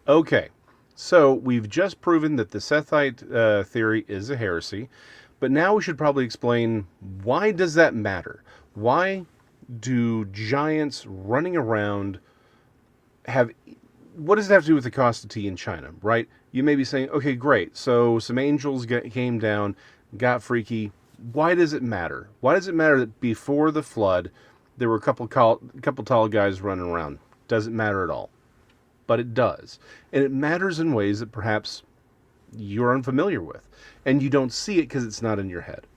Okay, so we've just proven that the Sethite theory is a heresy, but now we should probably explain, why does that matter? Why do giants running around have, what does it have to do with the cost of tea in China, right? You may be saying, okay, great, so some angels came down, got freaky. Why does it matter? Why does it matter that before the flood there were a couple tall guys running around? Doesn't matter at all, but it does. And it matters in ways that perhaps you're unfamiliar with. And you don't see it because it's not in your head.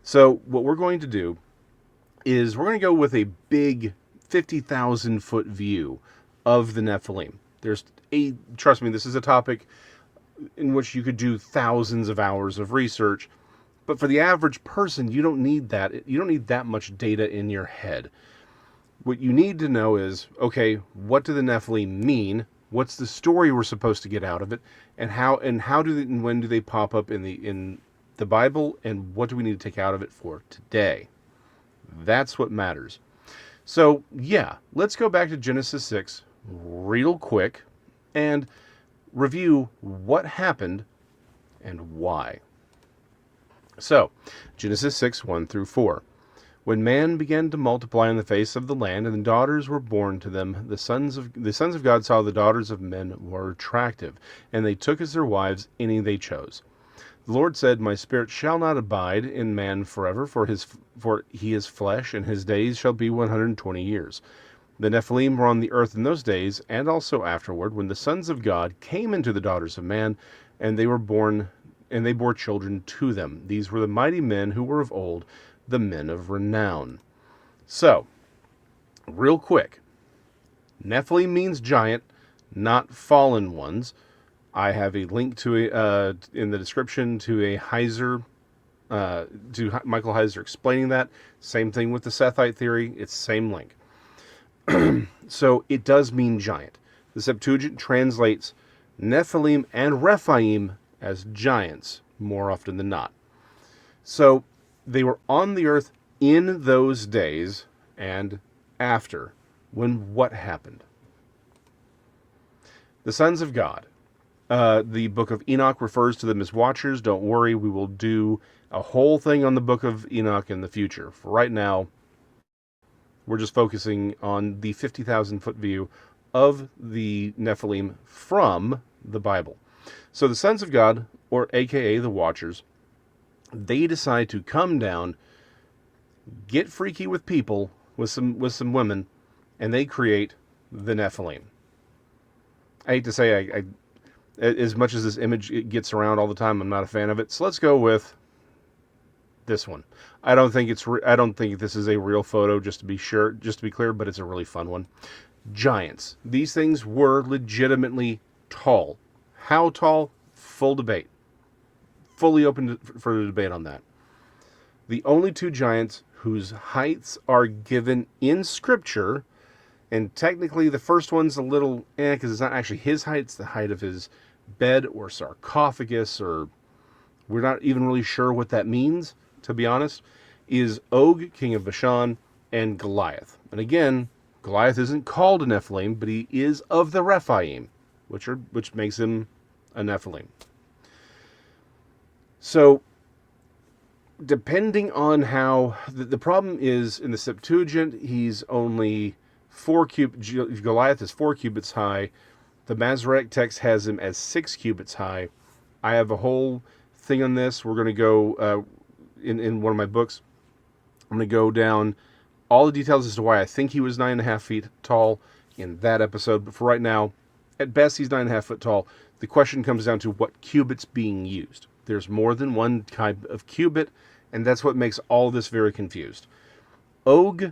So, what we're going to do is we're going to go with a big 50,000 foot view of the Nephilim. Trust me, this is a topic in which you could do thousands of hours of research. But for the average person, you don't need that. You don't need that much data in your head. What you need to know is, okay, what do the Nephilim mean? What's the story we're supposed to get out of it, and when do they pop up in the Bible, and what do we need to take out of it for today? That's what matters. So yeah, let's go back to Genesis 6 real quick and review what happened and why. So, Genesis 6, 1 through 4. When man began to multiply on the face of the land, and the daughters were born to them, the sons of God saw the daughters of men were attractive, and they took as their wives any they chose. The Lord said, My spirit shall not abide in man forever, for he is flesh, and his days shall be 120 years. The Nephilim were on the earth in those days, and also afterward, when the sons of God came into the daughters of man, and they bore children to them. These were the mighty men who were of old, the men of renown. So, real quick, Nephilim means giant, not fallen ones. I have a link to in the description to a Heiser, to Michael Heiser explaining that. Same thing with the Sethite theory. It's the same link. So it does mean giant. The Septuagint translates Nephilim and Rephaim as giants more often than not. So they were on the earth in those days and after. When what happened? The sons of God. The book of Enoch refers to them as watchers. Don't worry, we will do a whole thing on the book of Enoch in the future. For right now, we're just focusing on the 50,000 foot view of the Nephilim from the Bible. So the sons of God, or aka the watchers, they decide to come down, get freaky with people, with some women, and they create the Nephilim. I hate to say, I as much as this image it gets around all the time, I'm not a fan of it. So let's go with this one. I don't think this is a real photo, just to be clear, but it's a really fun one. Giants. These things were legitimately tall. How tall? Full debate. Fully open for the debate on that. The only two giants whose heights are given in Scripture, and technically the first one's a little because it's not actually his height, it's the height of his bed or sarcophagus, or we're not even really sure what that means, to be honest, is Og, king of Bashan, and Goliath. And again, Goliath isn't called a Nephilim, but he is of the Rephaim, which makes him a Nephilim. So, depending on how the problem is in the Septuagint, he's only Goliath is 4 cubits high. The Masoretic text has him as 6 cubits high. I have a whole thing on this. We're going to go in one of my books. I'm going to go down all the details as to why I think he was 9.5 feet tall in that episode. But for right now, at best, he's 9.5 foot tall. The question comes down to what cubit's being used. There's more than one type of cubit, and that's what makes all this very confused. Og,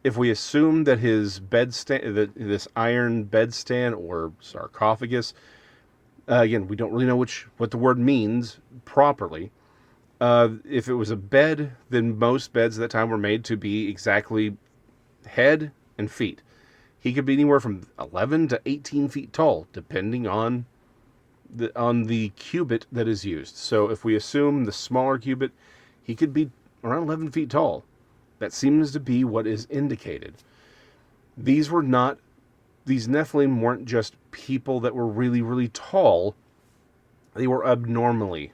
if we assume that his this iron bedstand or sarcophagus, again, we don't really know what the word means properly. If it was a bed, then most beds at that time were made to be exactly head and feet. He could be anywhere from 11 to 18 feet tall, depending on the cubit that is used. So if we assume the smaller cubit, he could be around 11 feet tall. That seems to be what is indicated. These Nephilim weren't just people that were really, really tall. They were abnormally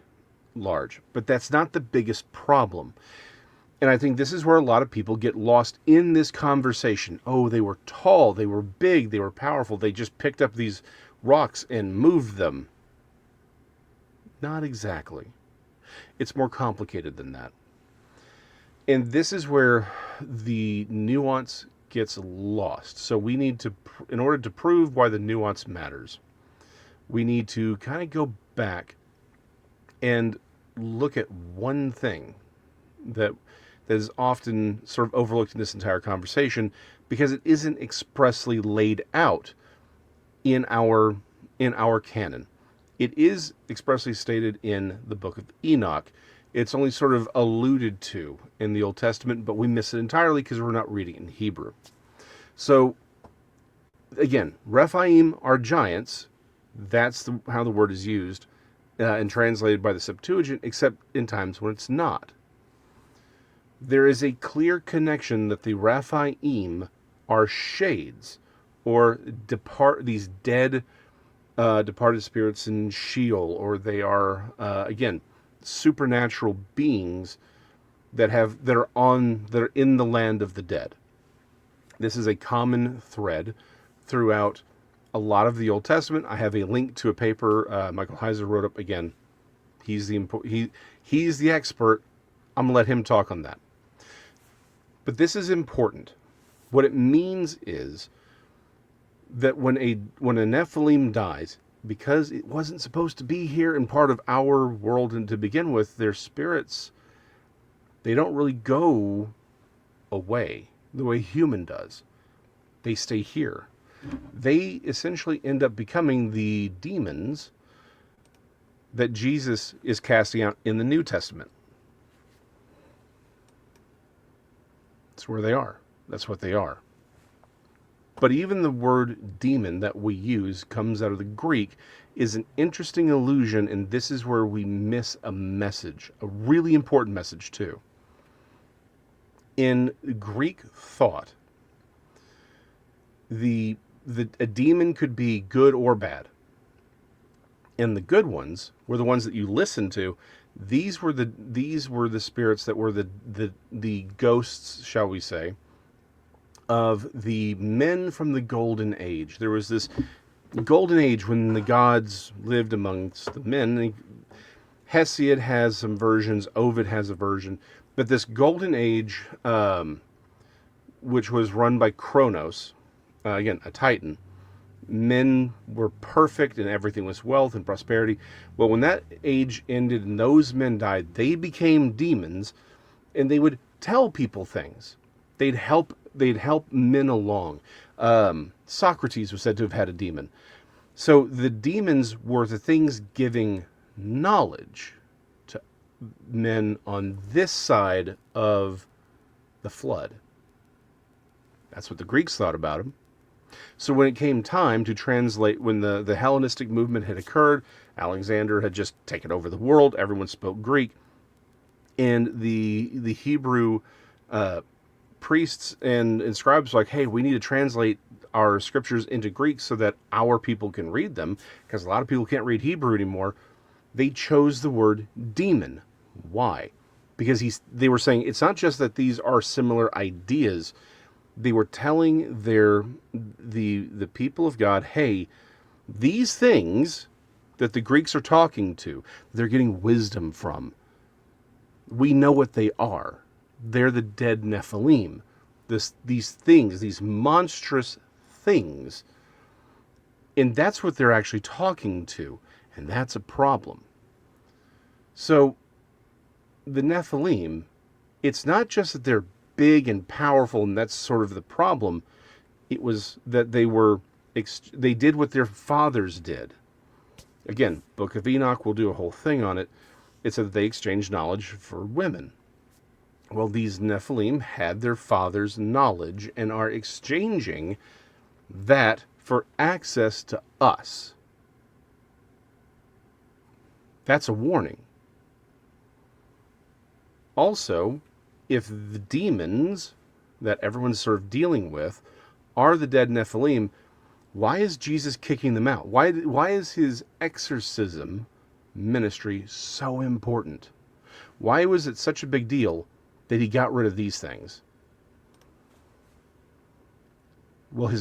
large. But that's not the biggest problem. And I think this is where a lot of people get lost in this conversation. Oh, they were tall, they were big, they were powerful. They just picked up these rocks and moved them. Not exactly. It's more complicated than that. And this is where the nuance gets lost. So we need to, in order to prove why the nuance matters, we need to kind of go back and look at one thing that is often sort of overlooked in this entire conversation because it isn't expressly laid out in our canon. It is expressly stated in the book of Enoch. It's only sort of alluded to in the Old Testament, but we miss it entirely because we're not reading in Hebrew. So, again, Rephaim are giants. That's how the word is used and translated by the Septuagint, except in times when it's not. There is a clear connection that the Rephaim are shades, or these dead, departed spirits in Sheol, or they are, again, supernatural beings that are in the land of the dead. This is a common thread throughout a lot of the Old Testament. I have a link to a paper Michael Heiser wrote up. Again, he's the expert. I'm gonna let him talk on that. But this is important. What it means is that when a Nephilim dies, because it wasn't supposed to be here and part of our world and to begin with, their spirits, they don't really go away the way human does. They stay here. They essentially end up becoming the demons that Jesus is casting out in the New Testament. That's where they are. That's what they are. But even the word demon that we use comes out of the Greek, is an interesting illusion, and this is where we miss a message, a really important message too. In Greek thought, a demon could be good or bad. And the good ones were the ones that you listened to. These were the spirits that were the ghosts, shall we say, of the men from the Golden Age. There was this Golden Age when the gods lived amongst the men. Hesiod has some versions, Ovid has a version, but this Golden Age, which was run by Kronos, again, a Titan, men were perfect and everything was wealth and prosperity. Well, when that age ended and those men died, they became demons, and they would tell people things. They'd help men along. Socrates was said to have had a demon. So the demons were the things giving knowledge to men on this side of the flood. That's what the Greeks thought about them. So when it came time to translate, when the Hellenistic movement had occurred, Alexander had just taken over the world, everyone spoke Greek, and the Hebrew priests and scribes were like, hey, we need to translate our scriptures into Greek so that our people can read them, because a lot of people can't read Hebrew anymore. They chose the word demon. Why? Because they were saying it's not just that these are similar ideas. They were telling the people of God, hey, these things that the Greeks are talking to, they're getting wisdom from. We know what they are. They're the dead Nephilim. These things, these monstrous things. And that's what they're actually talking to. And that's a problem. So, the Nephilim, it's not just that they're big and powerful, and that's sort of the problem. It was that they did what their fathers did. Again, Book of Enoch, we'll do a whole thing on it. It said that they exchanged knowledge for women. Well, these Nephilim had their father's knowledge and are exchanging that for access to us. That's a warning. Also, if the demons that everyone's sort of dealing with are the dead Nephilim, Why is Jesus kicking them out? Why is his exorcism ministry so important? Why was it such a big deal that he got rid of these things? Well,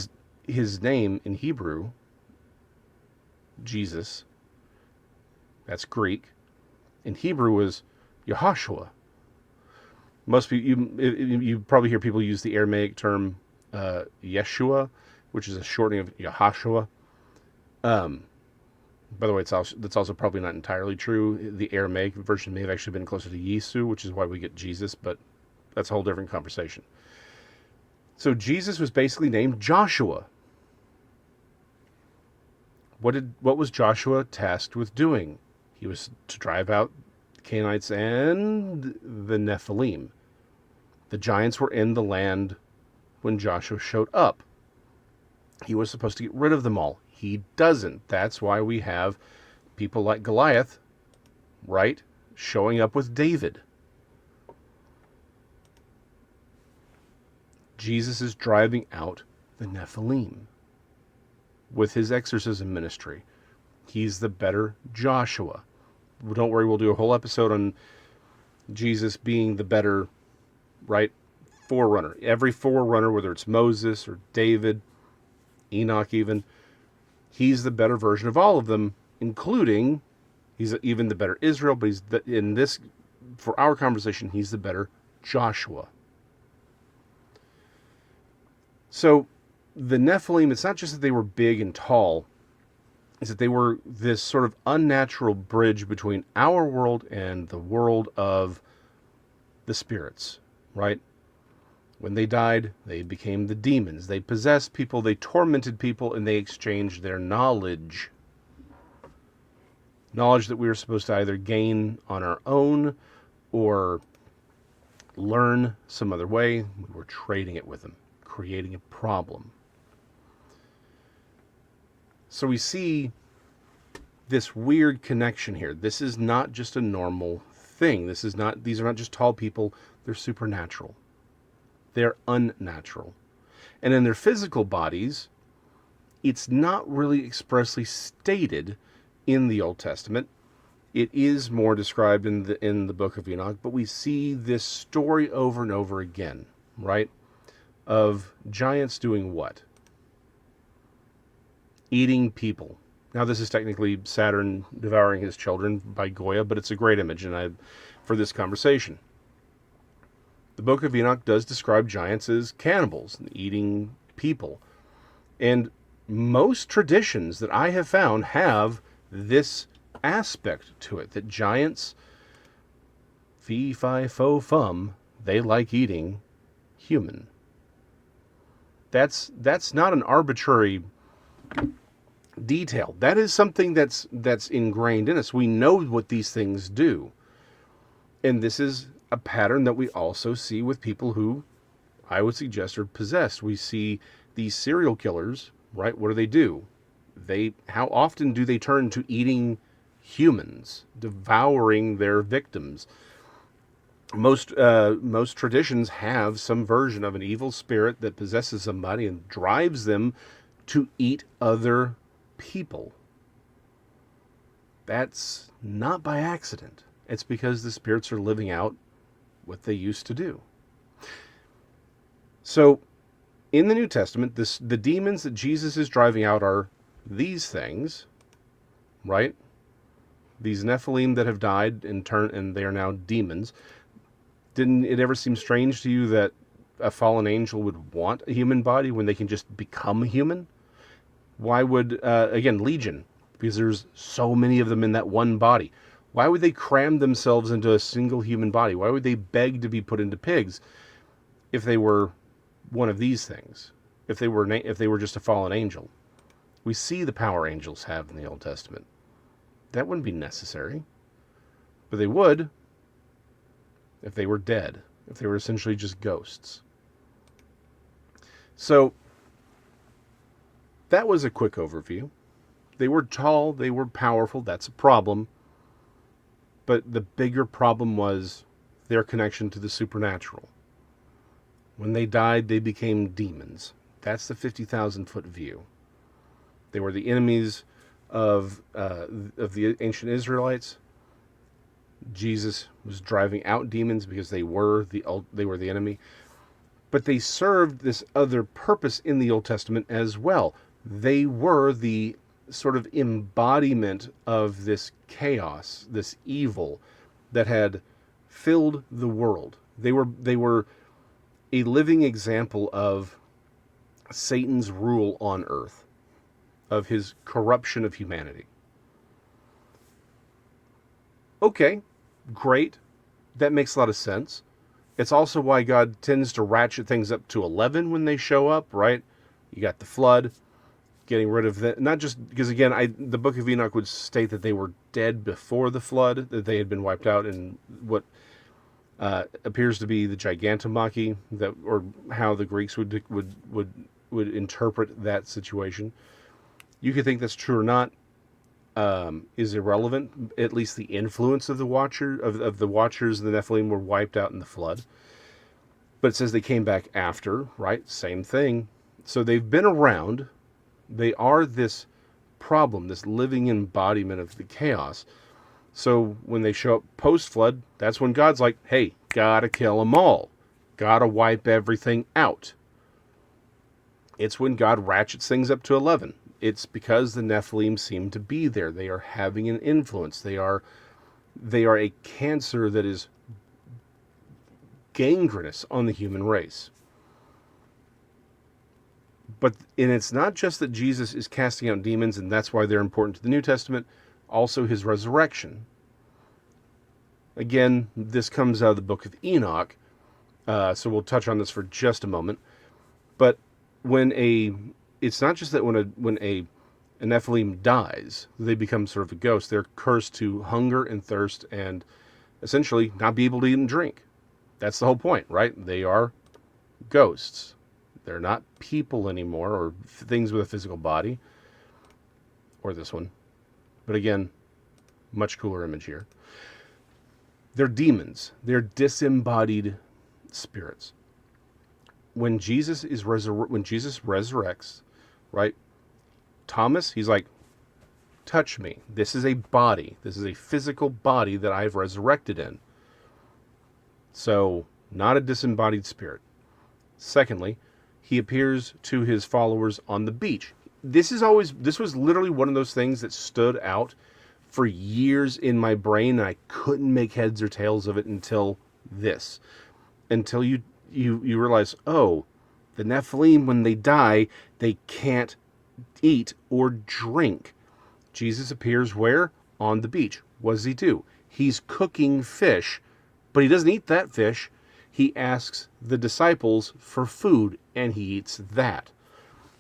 his name in Hebrew, Jesus, that's Greek. In Hebrew was Yehoshua. Most people, you probably hear people use the Aramaic term Yeshua, which is a shortening of Yehoshua. By the way, that's also probably not entirely true. The Aramaic version may have actually been closer to Yesu, which is why we get Jesus, but that's a whole different conversation. So Jesus was basically named Joshua. What was Joshua tasked with doing? He was to drive out the Canaanites and the Nephilim. The giants were in the land when Joshua showed up. He was supposed to get rid of them all. He doesn't. That's why we have people like Goliath, right, showing up with David. Jesus is driving out the Nephilim with his exorcism ministry. He's the better Joshua. Don't worry, we'll do a whole episode on Jesus being the better, right, forerunner. Every forerunner, whether it's Moses or David, Enoch even, he's the better version of all of them, including, he's even the better Israel, but in this, for our conversation, he's the better Joshua. So the Nephilim, it's not just that they were big and tall, it's that they were this sort of unnatural bridge between our world and the world of the spirits, right? When they died, they became the demons. They possessed people, they tormented people, and they exchanged their knowledge. Knowledge that we were supposed to either gain on our own or learn some other way. We were trading it with them, creating a problem. So we see this weird connection here. This is not just a normal thing. These are not just tall people, they're supernatural. They're unnatural. And in their physical bodies, it's not really expressly stated in the Old Testament. It is more described in the book of Enoch, but we see this story over and over again, right? Of giants doing what? Eating people. Now this is technically Saturn devouring his children by Goya, but it's a great image for this conversation. The book of Enoch does describe giants as cannibals, eating people. And most traditions that I have found have this aspect to it, that giants, fee, fi, fo, fum, they like eating human. That's not an arbitrary detail. That is something that's ingrained in us. We know what these things do. And this is a pattern that we also see with people who I would suggest are possessed. We see these serial killers, right? What do? How often do they turn to eating humans, devouring their victims? Most traditions have some version of an evil spirit that possesses somebody and drives them to eat other people. That's not by accident. It's because the spirits are living out what they used to do. So, in the New Testament, the demons that Jesus is driving out are these things, right? These Nephilim that have died and they are now demons. Didn't it ever seem strange to you that a fallen angel would want a human body when they can just become human? Why would, again, Legion, because there's so many of them in that one body. Why would they cram themselves into a single human body? Why would they beg to be put into pigs if they were one of these things? If they were just a fallen angel? We see the power angels have in the Old Testament. That wouldn't be necessary. But they would if they were dead, if they were essentially just ghosts. So that was a quick overview. They were tall, they were powerful, that's a problem. But the bigger problem was their connection to the supernatural. When they died, they became demons. That's the 50,000 foot view. They were the enemies of the ancient Israelites. Jesus was driving out demons because they were the enemy. But they served this other purpose in the Old Testament as well. They were the sort of embodiment of this chaos, this evil that had filled the world. They were a living example of Satan's rule on earth, of his corruption of humanity. Okay, great. That makes a lot of sense. It's also why God tends to ratchet things up to 11 when they show up, right? You got the flood, getting rid of that. Not just because, again, the Book of Enoch would state that they were dead before the flood, that they had been wiped out in what appears to be the Gigantomachy, or how the Greeks would interpret that situation. You could think that's true or not. Is irrelevant. At least the influence of the Watchers and the Nephilim were wiped out in the flood. But it says they came back after, right? Same thing. So they've been around. They are this problem, this living embodiment of the chaos. So when they show up post-flood, that's when God's like, hey, gotta kill them all. Gotta wipe everything out. It's when God ratchets things up to 11. It's because the Nephilim seem to be there. They are having an influence. They are a cancer that is gangrenous on the human race. And it's not just that Jesus is casting out demons, and that's why they're important to the New Testament. Also his resurrection. Again, this comes out of the Book of Enoch, so we'll touch on this for just a moment. But it's not just that when a Nephilim dies, they become sort of a ghost. They're cursed to hunger and thirst and essentially not be able to eat and drink. That's the whole point, right? They are ghosts. They're not people anymore, or things with a physical body, or this one. But again, much cooler image here. They're demons. They're disembodied spirits. When Jesus resurrects, right? Thomas, he's like, touch me. This is a body. This is a physical body that I've resurrected in. So, not a disembodied spirit. Secondly, he appears to his followers on the beach. This was literally one of those things that stood out for years in my brain, and I couldn't make heads or tails of it until you realize, oh, the Nephilim, when they die, they can't eat or drink. Jesus appears where? On the beach. What does he do? He's cooking fish, but he doesn't eat that fish. He asks the disciples for food, and he eats that.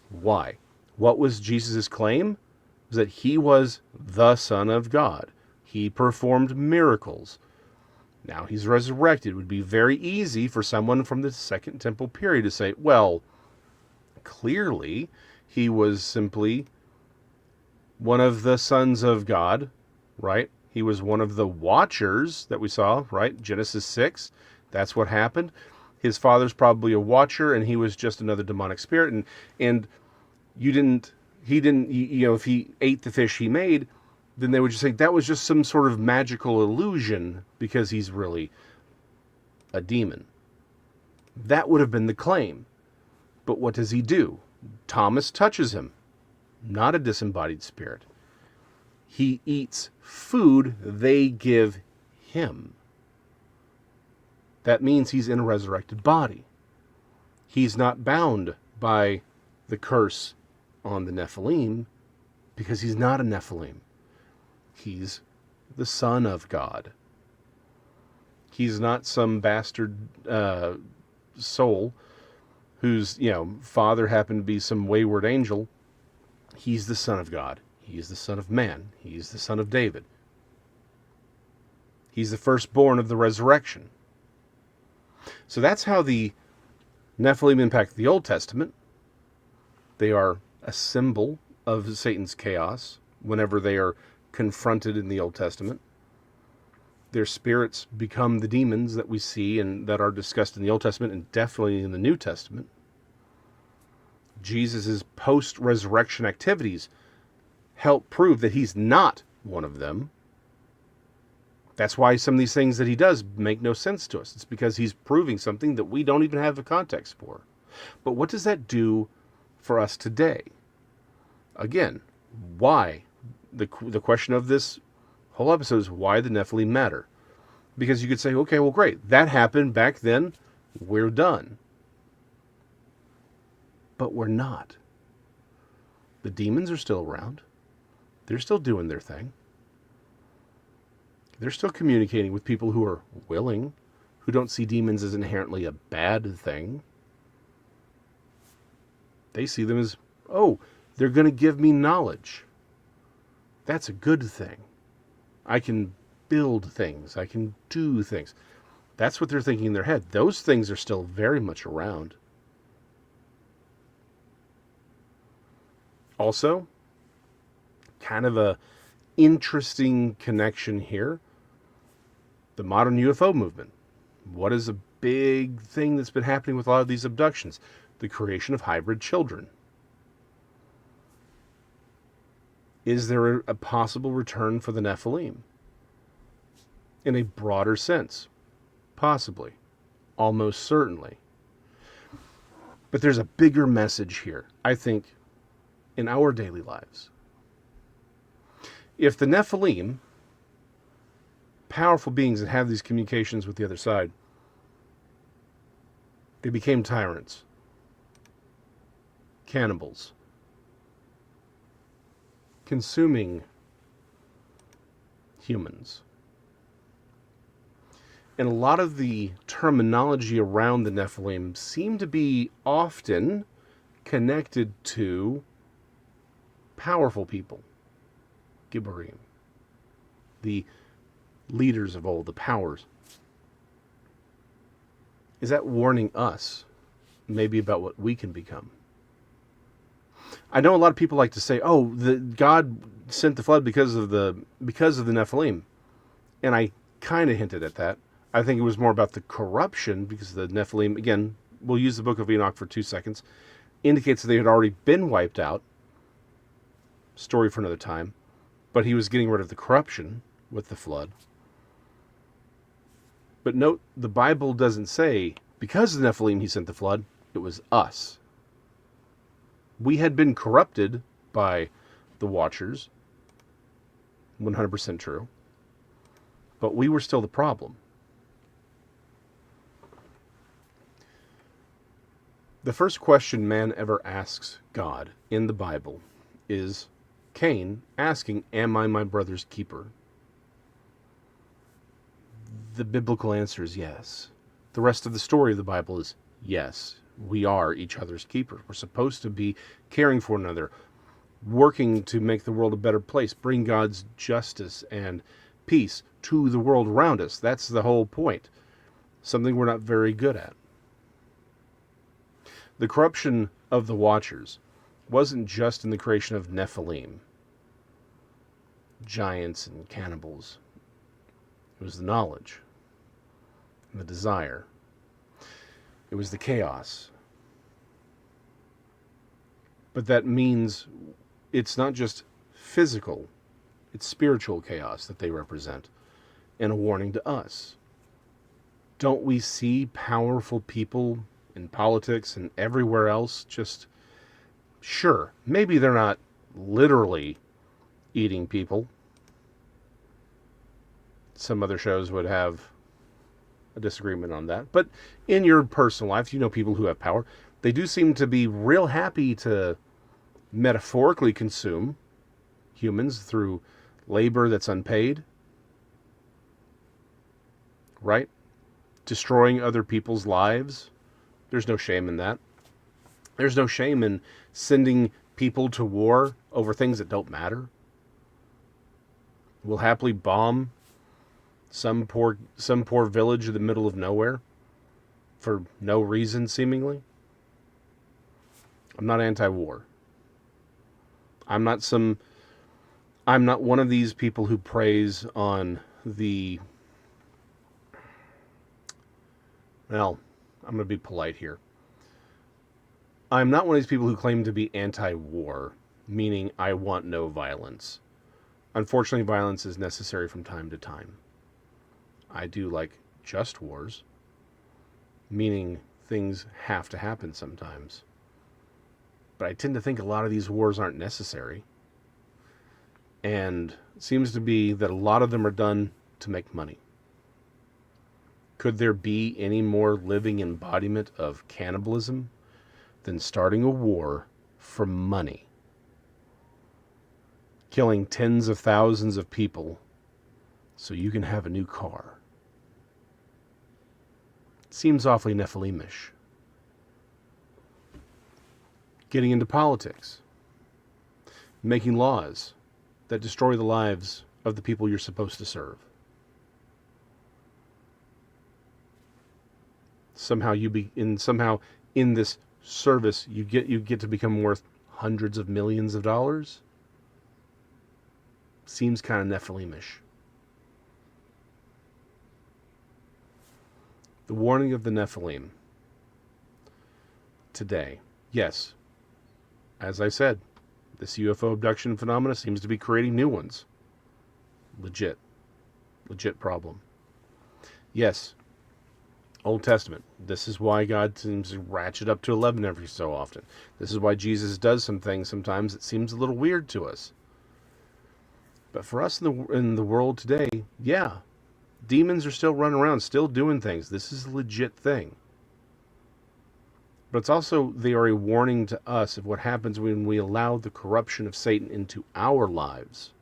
Why? What was Jesus' claim? It was that he was the Son of God. He performed miracles. Now he's resurrected. It would be very easy for someone from the Second Temple period to say, well, clearly he was simply one of the sons of God, right? He was one of the watchers that we saw, right? Genesis 6, that's what happened. His father's probably a watcher, and he was just another demonic spirit. And he didn't, if he ate the fish he made, then they would just say that was just some sort of magical illusion because he's really a demon. That would have been the claim. But what does he do? Thomas touches him. Not a disembodied spirit. He eats food they give him. That means he's in a resurrected body. He's not bound by the curse on the Nephilim because he's not a Nephilim. He's the Son of God. He's not some bastard soul whose father happened to be some wayward angel. He's the Son of God. He's the Son of Man. He's the Son of David. He's the firstborn of the resurrection. So that's how the Nephilim impact the Old Testament. They are a symbol of Satan's chaos whenever they are confronted in the Old Testament. Their spirits become the demons that we see and that are discussed in the Old Testament and definitely in the New Testament. Jesus' post-resurrection activities help prove that he's not one of them. That's why some of these things that he does make no sense to us. It's because he's proving something that we don't even have a context for. But what does that do for us today? Again, why? The question of this whole episode is why the Nephilim matter. Because you could say, okay, well, great. That happened back then. We're done. But we're not. The demons are still around. They're still doing their thing. They're still communicating with people who are willing, who don't see demons as inherently a bad thing. They see them as, oh, they're going to give me knowledge. That's a good thing. I can build things. I can do things. That's what they're thinking in their head. Those things are still very much around. Also, kind of a interesting connection here. The modern UFO movement. What is a big thing that's been happening with a lot of these abductions? The creation of hybrid children. Is there a possible return for the Nephilim? In a broader sense? Possibly. Almost certainly. But there's a bigger message here, I think, in our daily lives. If the Nephilim, powerful beings that have these communications with the other side, they became tyrants, cannibals, consuming humans. And a lot of the terminology around the Nephilim seem to be often connected to powerful people, Gibborim, the leaders of old, the powers. Is that warning us maybe about what we can become? I know a lot of people like to say, oh, God sent the flood because of the Nephilim. And I kind of hinted at that. I think it was more about the corruption, because the Nephilim, again, we'll use the Book of Enoch for 2 seconds, indicates that they had already been wiped out. Story for another time. But he was getting rid of the corruption with the flood. But note, the Bible doesn't say, because of the Nephilim he sent the flood, it was us. We had been corrupted by the Watchers. 100% true. But we were still the problem. The first question man ever asks God in the Bible is Cain asking, am I my brother's keeper? The biblical answer is yes. The rest of the story of the Bible is yes. We are each other's keepers. We're supposed to be caring for one another, working to make the world a better place, bring God's justice and peace to the world around us. That's the whole point. Something we're not very good at. The corruption of the Watchers wasn't just in the creation of Nephilim, giants and cannibals. It was the knowledge, and the desire. It was the chaos. But that means it's not just physical, it's spiritual chaos that they represent, and a warning to us. Don't we see powerful people in politics and everywhere else just, sure, maybe they're not literally eating people. Some other shows would have a disagreement on that. But in your personal life, you know people who have power. They do seem to be real happy to metaphorically consume humans through labor that's unpaid. Right? Destroying other people's lives. There's no shame in that. There's no shame in sending people to war over things that don't matter. We'll happily bomb some poor village in the middle of nowhere for no reason, seemingly. I'm not anti-war. I'm not one of these people who preys on the, well, I'm going to be polite here. I'm not one of these people who claim to be anti-war. meaning I want no violence. Unfortunately, violence is necessary from time to time. I do like just wars, meaning things have to happen sometimes. But I tend to think a lot of these wars aren't necessary. And it seems to be that a lot of them are done to make money. Could there be any more living embodiment of cannibalism than starting a war for money? Killing tens of thousands of people so you can have a new car. Seems awfully Nephilimish. Getting into politics. Making laws that destroy the lives of the people you're supposed to serve. Somehow in this service you get to become worth hundreds of millions of dollars. Seems kind of Nephilimish. The warning of the Nephilim today. Yes, as I said, this UFO abduction phenomena seems to be creating new ones. Legit problem. Yes, Old Testament. This is why God seems to ratchet up to 11 every so often. This is why Jesus does some things sometimes that seems a little weird to us. But for us in the world today, yeah, demons are still running around, still doing things. This is a legit thing. But it's also, they are a warning to us of what happens when we allow the corruption of Satan into our lives.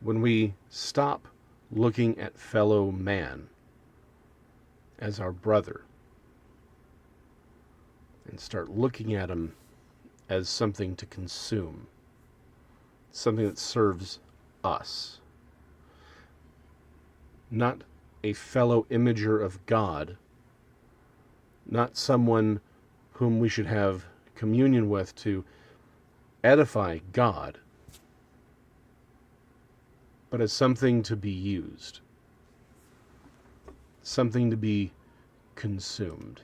When we stop looking at fellow man as our brother and start looking at him as something to consume, something that serves us, not a fellow imager of God, not someone whom we should have communion with to edify God, but as something to be used, something to be consumed.